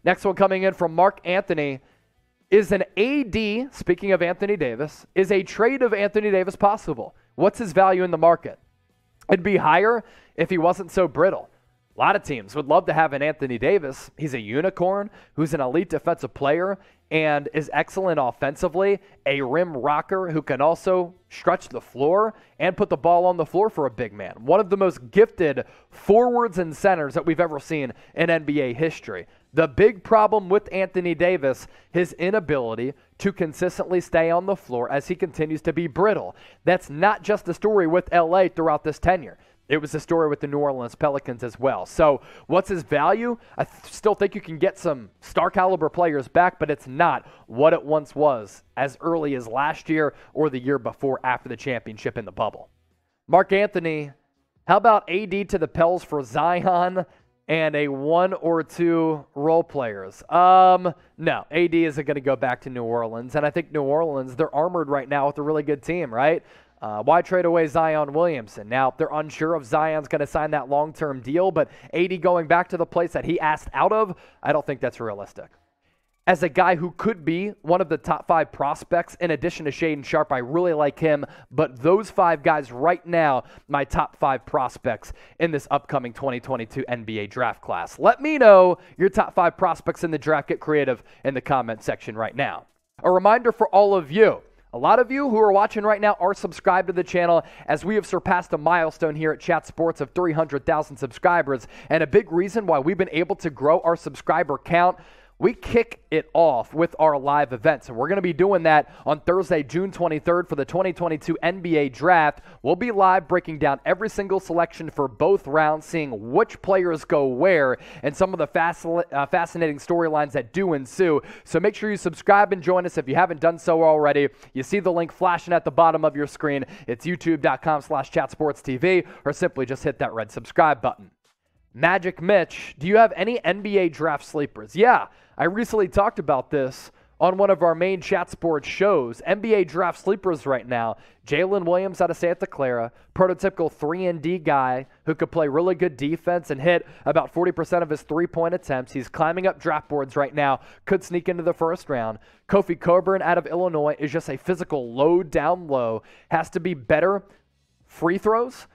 Next one coming in from Mark Anthony. Is an AD, speaking of Anthony Davis, is a trade of Anthony Davis possible? What's his value in the market? It'd be higher if he wasn't so brittle. A lot of teams would love to have an Anthony Davis. He's a unicorn who's an elite defensive player and is excellent offensively, a rim rocker who can also stretch the floor and put the ball on the floor for a big man. One of the most gifted forwards and centers that we've ever seen in NBA history. The big problem with Anthony Davis, his inability to consistently stay on the floor as he continues to be brittle. That's not just a story with LA throughout this tenure. It was a story with the New Orleans Pelicans as well. So what's his value? I still think you can get some star caliber players back, but it's not what it once was as early as last year or the year before after the championship in the bubble. Mark Anthony, how about AD to the Pels for Zion and a 1 or 2 role players? No, AD isn't going to go back to New Orleans. And I think New Orleans, they're armored right now with a really good team, right? Why trade away Zion Williamson? Now, they're unsure if Zion's going to sign that long-term deal, but AD going back to the place that he asked out of, I don't think that's realistic. As a guy who could be one of the top 5 prospects, in addition to Shaedon Sharpe, I really like him, but those 5 guys right now, my top 5 prospects in this upcoming 2022 NBA draft class. Let me know your top 5 prospects in the draft. Get creative in the comment section right now. A reminder for all of you, a lot of you who are watching right now are subscribed to the channel as we have surpassed a milestone here at Chat Sports of 300,000 subscribers. And a big reason why we've been able to grow our subscriber count, we kick it off with our live events. And we're going to be doing that on Thursday, June 23rd for the 2022 NBA Draft. We'll be live breaking down every single selection for both rounds, seeing which players go where, and some of the fascinating storylines that do ensue. So make sure you subscribe and join us if you haven't done so already. You see the link flashing at the bottom of your screen. It's youtube.com/chatsportstv, or simply just hit that red subscribe button. Magic Mitch, do you have any NBA draft sleepers? Yeah, I recently talked about this on one of our main Chat Sports shows. NBA draft sleepers right now. Jalen Williams out of Santa Clara, prototypical 3-and-D guy who could play really good defense and hit about 40% of his three-point attempts. He's climbing up draft boards right now, could sneak into the first round. Kofi Cockburn out of Illinois is just a physical load down low. Has to be better free throws,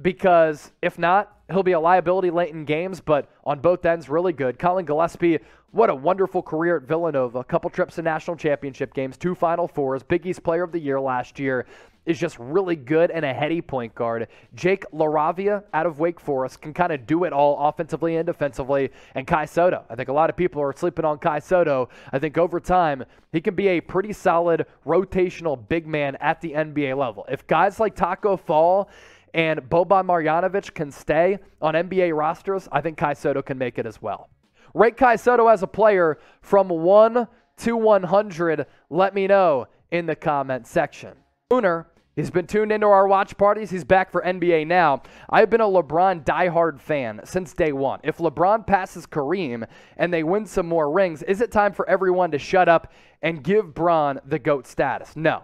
because if not, he'll be a liability late in games, but on both ends, really good. Colin Gillespie, what a wonderful career at Villanova. A couple trips to national championship games, 2 Final Fours, Big East Player of the Year last year. Is just really good and a heady point guard. Jake LaRavia out of Wake Forest can kind of do it all offensively and defensively. And Kai Soto. I think a lot of people are sleeping on Kai Soto. I think over time, he can be a pretty solid rotational big man at the NBA level. If guys like Taco Fall and Boban Marjanovic can stay on NBA rosters, I think Kai Soto can make it as well. Rate Kai Soto as a player from 1 to 100. Let me know in the comment section. Booner, he's been tuned into our watch parties. He's back for NBA Now. I've been a LeBron diehard fan since day one. If LeBron passes Kareem and they win some more rings, is it time for everyone to shut up and give Bron the GOAT status? No.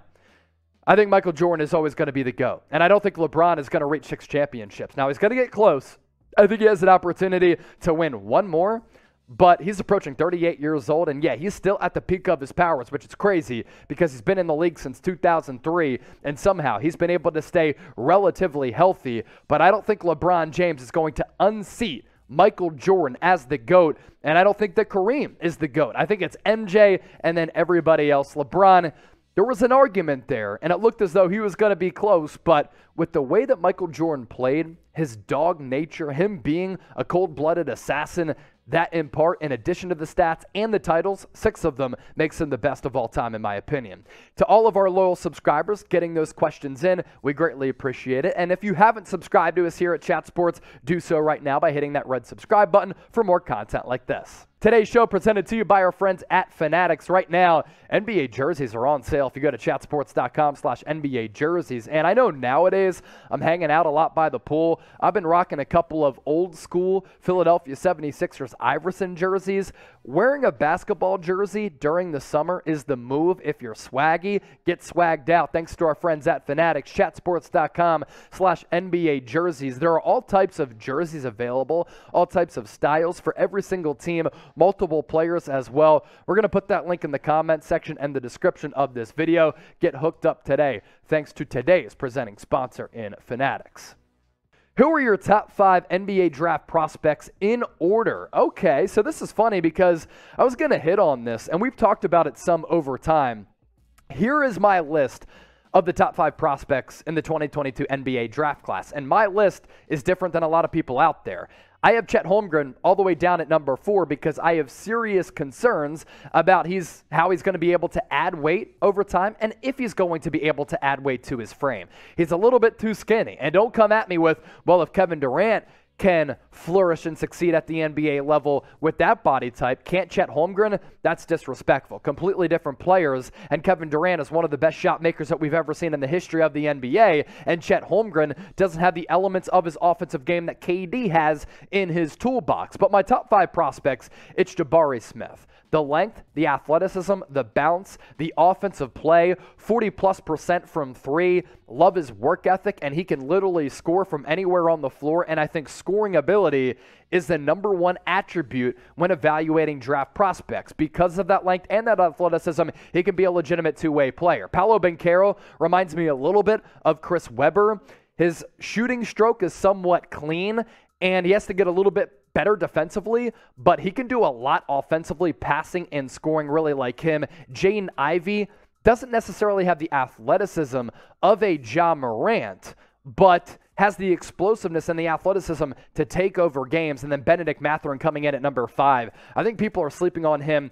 I think Michael Jordan is always going to be the GOAT. And I don't think LeBron is going to reach 6 championships. Now, he's going to get close. I think he has an opportunity to win one more. But he's approaching 38 years old, and yeah, he's still at the peak of his powers, which is crazy because he's been in the league since 2003, and somehow he's been able to stay relatively healthy. But I don't think LeBron James is going to unseat Michael Jordan as the GOAT, and I don't think that Kareem is the GOAT. I think it's MJ and then everybody else. LeBron, there was an argument there, and it looked as though he was going to be close, but with the way that Michael Jordan played, his dog nature, him being a cold-blooded assassin, that in part, in addition to the stats and the titles, 6 of them, makes him the best of all time in my opinion. To all of our loyal subscribers getting those questions in, we greatly appreciate it. And if you haven't subscribed to us here at Chat Sports, do so right now by hitting that red subscribe button for more content like this. Today's show presented to you by our friends at Fanatics. Right now, NBA jerseys are on sale if you go to chatsports.com/NBA jerseys. And I know nowadays I'm hanging out a lot by the pool. I've been rocking a couple of old school Philadelphia 76ers Iverson jerseys. Wearing a basketball jersey during the summer is the move if you're swaggy. Get swagged out thanks to our friends at Fanatics, chatsports.com/NBA jerseys. There are all types of jerseys available, all types of styles for every single team. multiple players as well. We're going to put that link in the comment section and the description of this video. Get hooked up today thanks to today's presenting sponsor in Fanatics. Who are your top 5 NBA draft prospects in order? Okay, so this is funny because I was going to hit on this, and we've talked about it some over time. Here is my list of the top 5 prospects in the 2022 NBA draft class, and my list is different than a lot of people out there. I have Chet Holmgren all the way down at number 4 because I have serious concerns about how he's going to be able to add weight over time and if he's going to be able to add weight to his frame. He's a little bit too skinny. And don't come at me with, well, if Kevin Durant can flourish and succeed at the NBA level with that body type, can't Chet Holmgren? That's disrespectful. Completely different players, and Kevin Durant is one of the best shot makers that we've ever seen in the history of the NBA, and Chet Holmgren doesn't have the elements of his offensive game that KD has in his toolbox. But my top 5 prospects, it's Jabari Smith. The length, the athleticism, the bounce, the offensive play, 40+% from 3. Love his work ethic, and he can literally score from anywhere on the floor. And I think scoring ability is the number 1 attribute when evaluating draft prospects. Because of that length and that athleticism, he can be a legitimate two-way player. Paolo Banchero reminds me a little bit of Chris Webber. His shooting stroke is somewhat clean, and he has to get a little bit better defensively, but he can do a lot offensively, passing and scoring really like him. Jaden Ivey doesn't necessarily have the athleticism of a Ja Morant, but has the explosiveness and the athleticism to take over games. And then Benedict Mathurin coming in at number 5. I think people are sleeping on him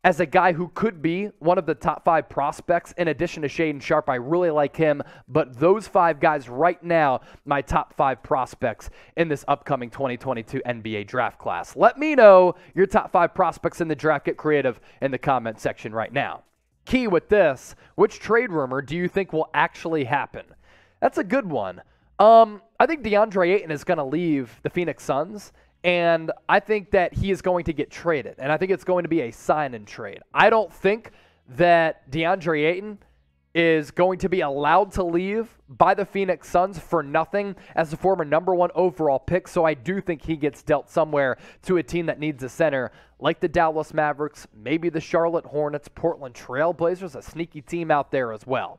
as a guy who could be one of the top 5 prospects in addition to Shaedon Sharpe. I really like him, but those 5 guys right now, my top 5 prospects in this upcoming 2022 NBA draft class. Let me know your top 5 prospects in the draft. Get creative in the comment section right now. Key with this, which trade rumor do you think will actually happen? That's a good one. I think DeAndre Ayton is going to leave the Phoenix Suns, and I think that he is going to get traded, and I think it's going to be a sign and trade. I don't think that DeAndre Ayton is going to be allowed to leave by the Phoenix Suns for nothing as a former number 1 overall pick, so I do think he gets dealt somewhere to a team that needs a center, like the Dallas Mavericks, maybe the Charlotte Hornets, Portland Trail Blazers, a sneaky team out there as well.